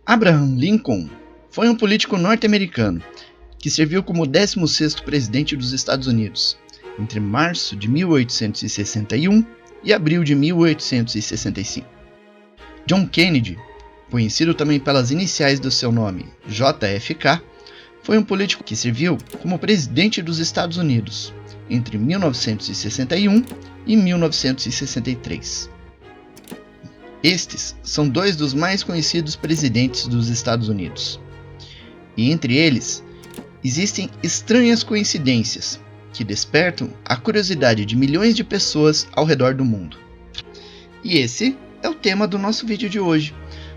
Abraham Lincoln foi um político norte-americano que serviu como 16º presidente dos Estados Unidos entre março de 1861 e abril de 1865. John Kennedy, conhecido também pelas iniciais do seu nome, JFK, foi um político que serviu como presidente dos Estados Unidos entre 1961 e 1963. Estes são dois dos mais conhecidos presidentes dos Estados Unidos. E entre eles, existem estranhas coincidências que despertam a curiosidade de milhões de pessoas ao redor do mundo. E esse é o tema do nosso vídeo de hoje.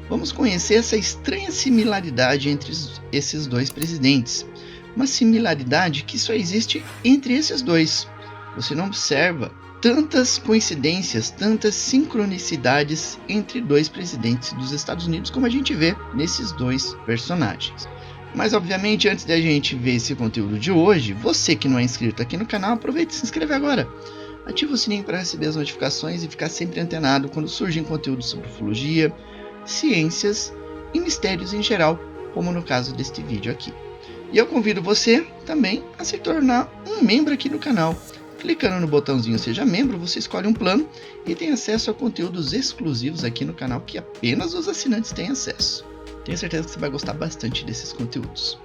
Vamos conhecer essa estranha similaridade entre esses dois presidentes. Uma similaridade que só existe entre esses dois. Você não observa tantas coincidências, tantas sincronicidades entre dois presidentes dos Estados Unidos como a gente vê nesses dois personagens. Mas obviamente, antes da gente ver esse conteúdo de hoje, você que não é inscrito aqui no canal, aproveite e se inscreve agora. Ativa o sininho para receber as notificações e ficar sempre antenado quando surgem conteúdos sobre ufologia, ciências e mistérios em geral, como no caso deste vídeo aqui. E eu convido você também a se tornar um membro aqui no canal. Clicando no botãozinho Seja Membro, você escolhe um plano e tem acesso a conteúdos exclusivos aqui no canal que apenas os assinantes têm acesso. Tenho certeza que você vai gostar bastante desses conteúdos.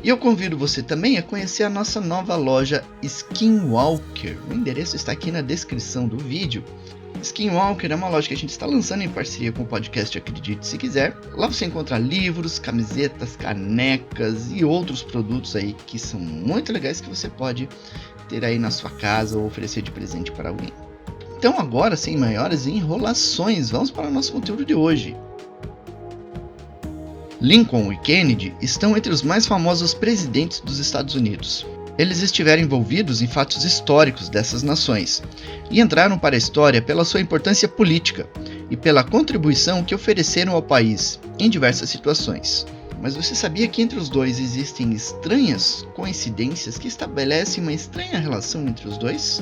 E eu convido você também a conhecer a nossa nova loja Skinwalker. O endereço está aqui na descrição do vídeo. Skinwalker é uma loja que a gente está lançando em parceria com o podcast Acredite Se Quiser. Lá você encontra livros, camisetas, canecas e outros produtos aí que são muito legais que você pode ter aí na sua casa ou oferecer de presente para alguém. Então agora, sem maiores enrolações, vamos para o nosso conteúdo de hoje. Lincoln e Kennedy estão entre os mais famosos presidentes dos Estados Unidos. Eles estiveram envolvidos em fatos históricos dessas nações e entraram para a história pela sua importância política e pela contribuição que ofereceram ao país em diversas situações. Mas você sabia que entre os dois existem estranhas coincidências que estabelecem uma estranha relação entre os dois?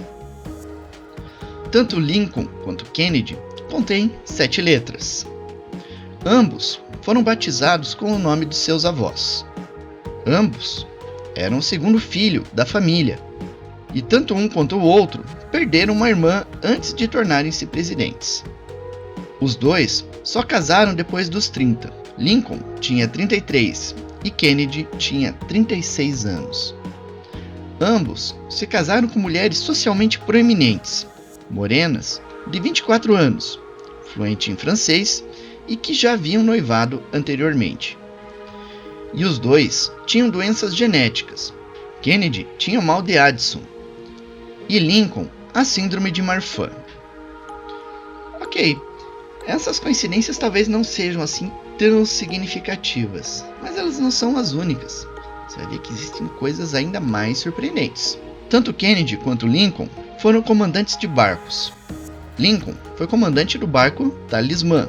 Tanto Lincoln quanto Kennedy contêm 7 letras. Ambos foram batizados com o nome de seus avós. Ambos eram o segundo filho da família. E tanto um quanto o outro perderam uma irmã antes de tornarem-se presidentes. Os dois só casaram depois dos 30. Lincoln tinha 33 e Kennedy tinha 36 anos. Ambos se casaram com mulheres socialmente proeminentes, morenas, de 24 anos, fluente em francês e que já haviam noivado anteriormente. E os dois tinham doenças genéticas. Kennedy tinha o mal de Addison e Lincoln a síndrome de Marfan. Ok, essas coincidências talvez não sejam assim tão significativas, mas elas não são as únicas. Você vai ver que existem coisas ainda mais surpreendentes. Tanto Kennedy quanto Lincoln foram comandantes de barcos. Lincoln foi comandante do barco Talismã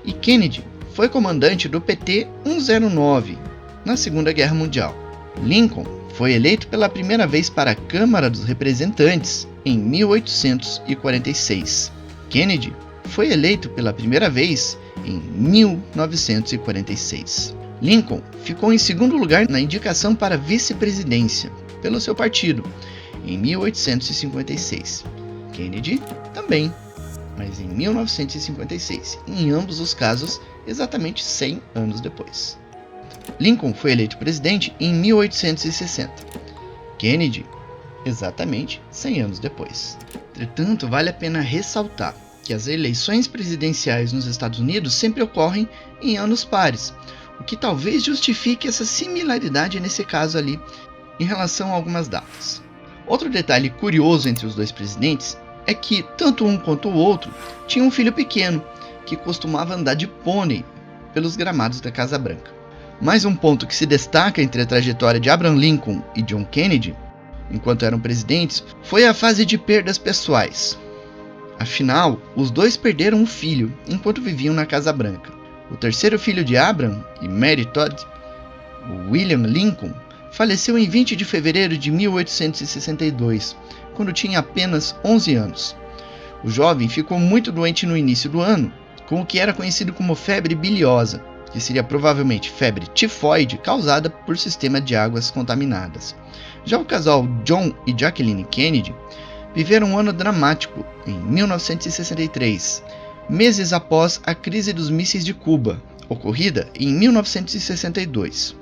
e Kennedy foi comandante do PT-109 na Segunda Guerra Mundial. Lincoln foi eleito pela primeira vez para a Câmara dos Representantes em 1846. Kennedy foi eleito pela primeira vez em 1946. Lincoln ficou em segundo lugar na indicação para vice-presidência pelo seu partido em 1856. Kennedy também, mas em 1956, em ambos os casos exatamente 100 anos depois. Lincoln foi eleito presidente em 1860. Kennedy, exatamente 100 anos depois. Entretanto, vale a pena ressaltar que as eleições presidenciais nos Estados Unidos sempre ocorrem em anos pares, o que talvez justifique essa similaridade nesse caso ali em relação a algumas datas. Outro detalhe curioso entre os dois presidentes é que tanto um quanto o outro tinham um filho pequeno que costumava andar de pônei pelos gramados da Casa Branca. Mais um ponto que se destaca entre a trajetória de Abraham Lincoln e John Kennedy, enquanto eram presidentes, foi a fase de perdas pessoais. Afinal, os dois perderam um filho enquanto viviam na Casa Branca. O terceiro filho de Abraham e Mary Todd, William Lincoln, faleceu em 20 de fevereiro de 1862, quando tinha apenas 11 anos. O jovem ficou muito doente no início do ano, com o que era conhecido como febre biliosa, que seria provavelmente febre tifoide causada por sistema de águas contaminadas. Já o casal John e Jacqueline Kennedy viveram um ano dramático em 1963, meses após a crise dos mísseis de Cuba, ocorrida em 1962.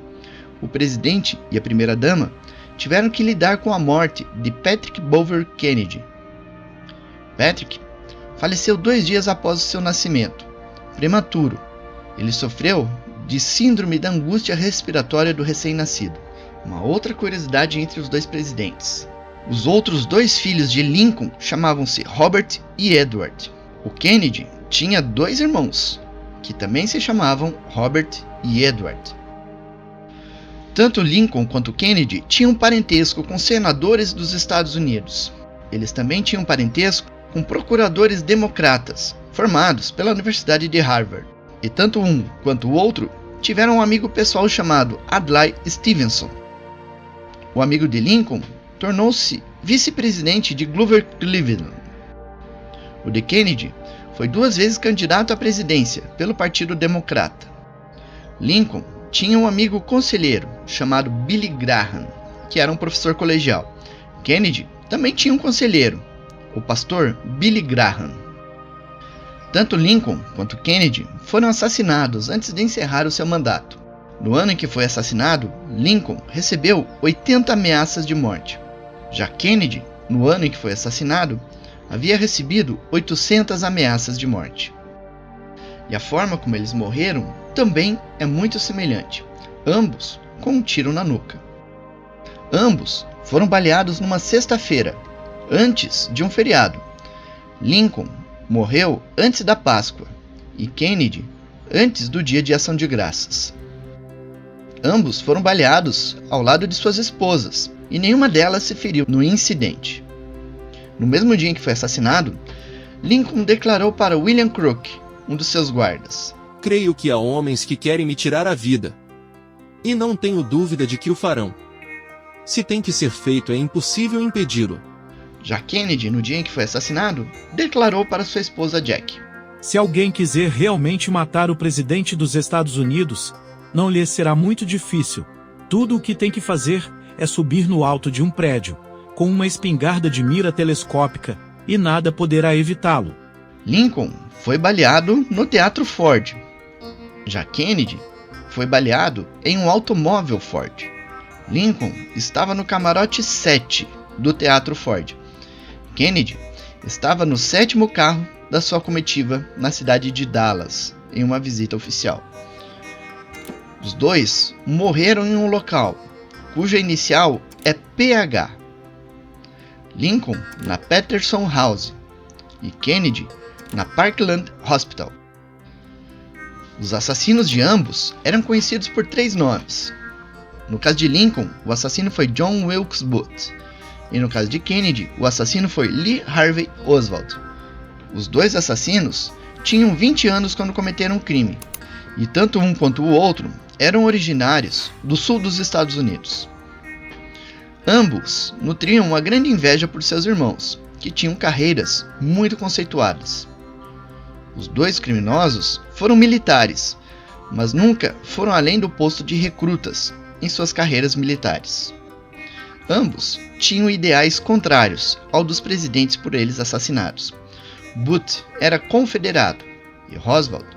O presidente e a primeira-dama tiveram que lidar com a morte de Patrick Bover Kennedy. Patrick faleceu 2 dias após o seu nascimento, prematuro. Ele sofreu de síndrome da angústia respiratória do recém-nascido, uma outra curiosidade entre os 2 presidentes. Os outros 2 filhos de Lincoln chamavam-se Robert e Edward. O Kennedy tinha 2 irmãos, que também se chamavam Robert e Edward. Tanto Lincoln quanto Kennedy tinham parentesco com senadores dos Estados Unidos. Eles também tinham parentesco com procuradores democratas, formados pela Universidade de Harvard. E tanto um quanto o outro tiveram um amigo pessoal chamado Adlai Stevenson. O amigo de Lincoln tornou-se vice-presidente de Grover Cleveland. O de Kennedy foi 2 vezes candidato à presidência pelo Partido Democrata. Lincoln tinha um amigo conselheiro chamado Billy Graham, que era um professor colegial. Kennedy também tinha um conselheiro, o pastor Billy Graham. Tanto Lincoln quanto Kennedy foram assassinados antes de encerrar o seu mandato. No ano em que foi assassinado, Lincoln recebeu 80 ameaças de morte. Já Kennedy, no ano em que foi assassinado, havia recebido 800 ameaças de morte. E a forma como eles morreram também é muito semelhante, ambos com um tiro na nuca. Ambos foram baleados numa sexta-feira, antes de um feriado. Lincoln morreu antes da Páscoa e Kennedy antes do Dia de Ação de Graças. Ambos foram baleados ao lado de suas esposas e nenhuma delas se feriu no incidente. No mesmo dia em que foi assassinado, Lincoln declarou para William Crook, um dos seus guardas: "Creio que há homens que querem me tirar a vida. E não tenho dúvida de que o farão. Se tem que ser feito, é impossível impedi-lo." Já Kennedy, no dia em que foi assassinado, declarou para sua esposa Jack: "Se alguém quiser realmente matar o presidente dos Estados Unidos, não lhe será muito difícil. Tudo o que tem que fazer é subir no alto de um prédio, com uma espingarda de mira telescópica, e nada poderá evitá-lo." Lincoln foi baleado no Teatro Ford. Já Kennedy foi baleado em um automóvel Ford. Lincoln estava no camarote 7 do Teatro Ford. Kennedy estava no 7º carro da sua comitiva na cidade de Dallas, em uma visita oficial. Os 2 morreram em um local, cuja inicial é PH. Lincoln na Patterson House e Kennedy na Parkland Hospital. Os assassinos de ambos eram conhecidos por 3 nomes. No caso de Lincoln, o assassino foi John Wilkes Booth, e no caso de Kennedy, o assassino foi Lee Harvey Oswald. Os 2 assassinos tinham 20 anos quando cometeram o crime, e tanto um quanto o outro eram originários do sul dos Estados Unidos. Ambos nutriam uma grande inveja por seus irmãos, que tinham carreiras muito conceituadas. Os 2 criminosos foram militares, mas nunca foram além do posto de recrutas em suas carreiras militares. Ambos tinham ideais contrários ao dos presidentes por eles assassinados. Booth era confederado e Oswald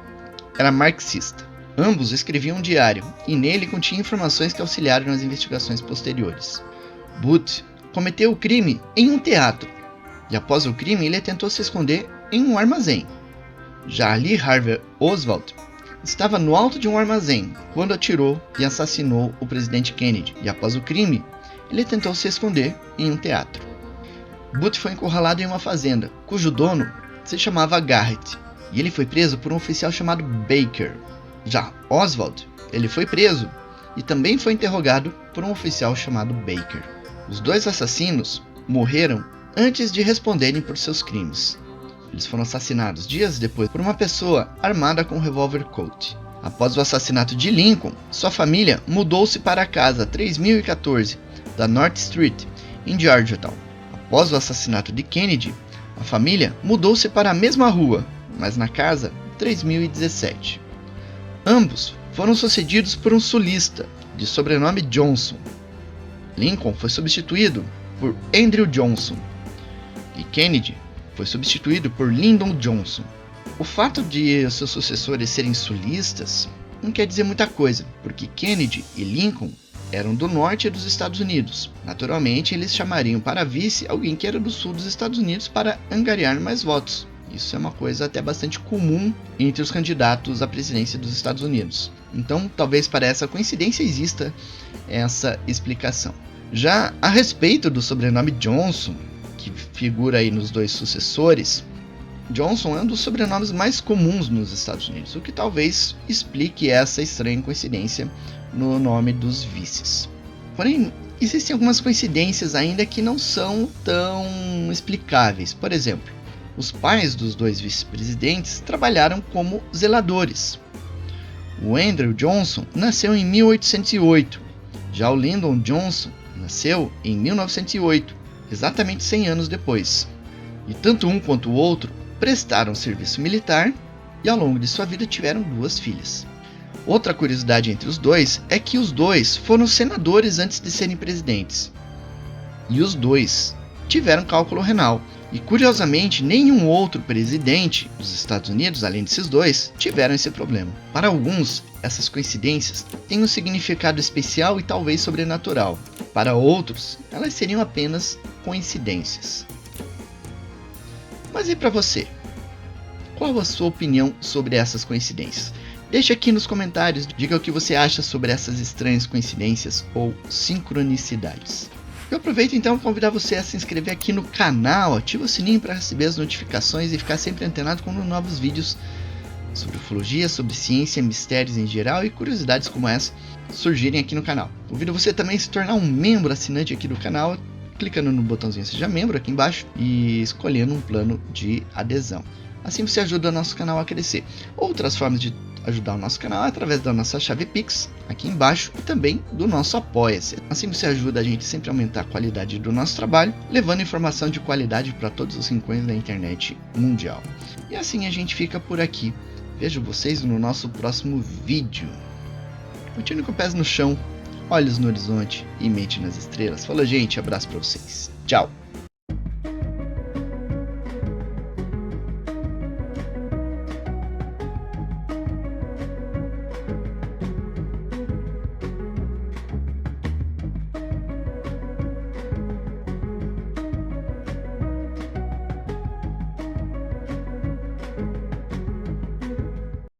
era marxista. Ambos escreviam um diário e nele continha informações que auxiliaram nas investigações posteriores. Booth cometeu o crime em um teatro e após o crime ele tentou se esconder em um armazém. Já Lee Harvey Oswald estava no alto de um armazém quando atirou e assassinou o presidente Kennedy, e após o crime ele tentou se esconder em um teatro. Booth foi encurralado em uma fazenda, cujo dono se chamava Garrett, e ele foi preso por um oficial chamado Baker. Já Oswald, ele foi preso e também foi interrogado por um oficial chamado Baker. Os 2 assassinos morreram antes de responderem por seus crimes. Eles foram assassinados dias depois por uma pessoa armada com um revólver Colt. Após o assassinato de Lincoln, sua família mudou-se para a casa 3014 da North Street, em Georgetown. Após o assassinato de Kennedy, a família mudou-se para a mesma rua, mas na casa 3017. Ambos foram sucedidos por um sulista, de sobrenome Johnson. Lincoln foi substituído por Andrew Johnson, e Kennedy foi substituído por Lyndon Johnson. O fato de seus sucessores serem sulistas não quer dizer muita coisa, porque Kennedy e Lincoln eram do norte dos Estados Unidos. Naturalmente, eles chamariam para vice alguém que era do sul dos Estados Unidos para angariar mais votos. Isso é uma coisa até bastante comum entre os candidatos à presidência dos Estados Unidos. Então, talvez para essa coincidência exista essa explicação. Já a respeito do sobrenome Johnson, que figura aí nos dois sucessores, Johnson é um dos sobrenomes mais comuns nos Estados Unidos, o que talvez explique essa estranha coincidência no nome dos vices. Porém, existem algumas coincidências ainda que não são tão explicáveis. Por exemplo, os pais dos dois vice-presidentes trabalharam como zeladores. O Andrew Johnson nasceu em 1808, já o Lyndon Johnson nasceu em 1908, exatamente 100 anos depois. E tanto um quanto o outro prestaram serviço militar e ao longo de sua vida tiveram 2 filhas. Outra curiosidade entre os dois é que os dois foram senadores antes de serem presidentes. E os dois tiveram cálculo renal. E curiosamente, nenhum outro presidente dos Estados Unidos, além desses dois, tiveram esse problema. Para alguns, essas coincidências têm um significado especial e talvez sobrenatural. Para outros, elas seriam apenas coincidências. Mas e para você? Qual a sua opinião sobre essas coincidências? Deixe aqui nos comentários, diga o que você acha sobre essas estranhas coincidências ou sincronicidades. Eu aproveito então para convidar você a se inscrever aqui no canal, ativa o sininho para receber as notificações e ficar sempre antenado com novos vídeos sobre ufologia, sobre ciência, mistérios em geral e curiosidades como essa surgirem aqui no canal. Convido você também a se tornar um membro assinante aqui do canal, clicando no botãozinho Seja Membro aqui embaixo e escolhendo um plano de adesão. Assim você ajuda o nosso canal a crescer. Outras formas de ajudar o nosso canal é através da nossa chave Pix, aqui embaixo, e também do nosso Apoia-se. Assim você ajuda a gente sempre a aumentar a qualidade do nosso trabalho, levando informação de qualidade para todos os rincões da internet mundial. E assim a gente fica por aqui. Vejo vocês no nosso próximo vídeo. Continue com pés no chão, olhos no horizonte e mente nas estrelas. Falou, gente, abraço para vocês. Tchau!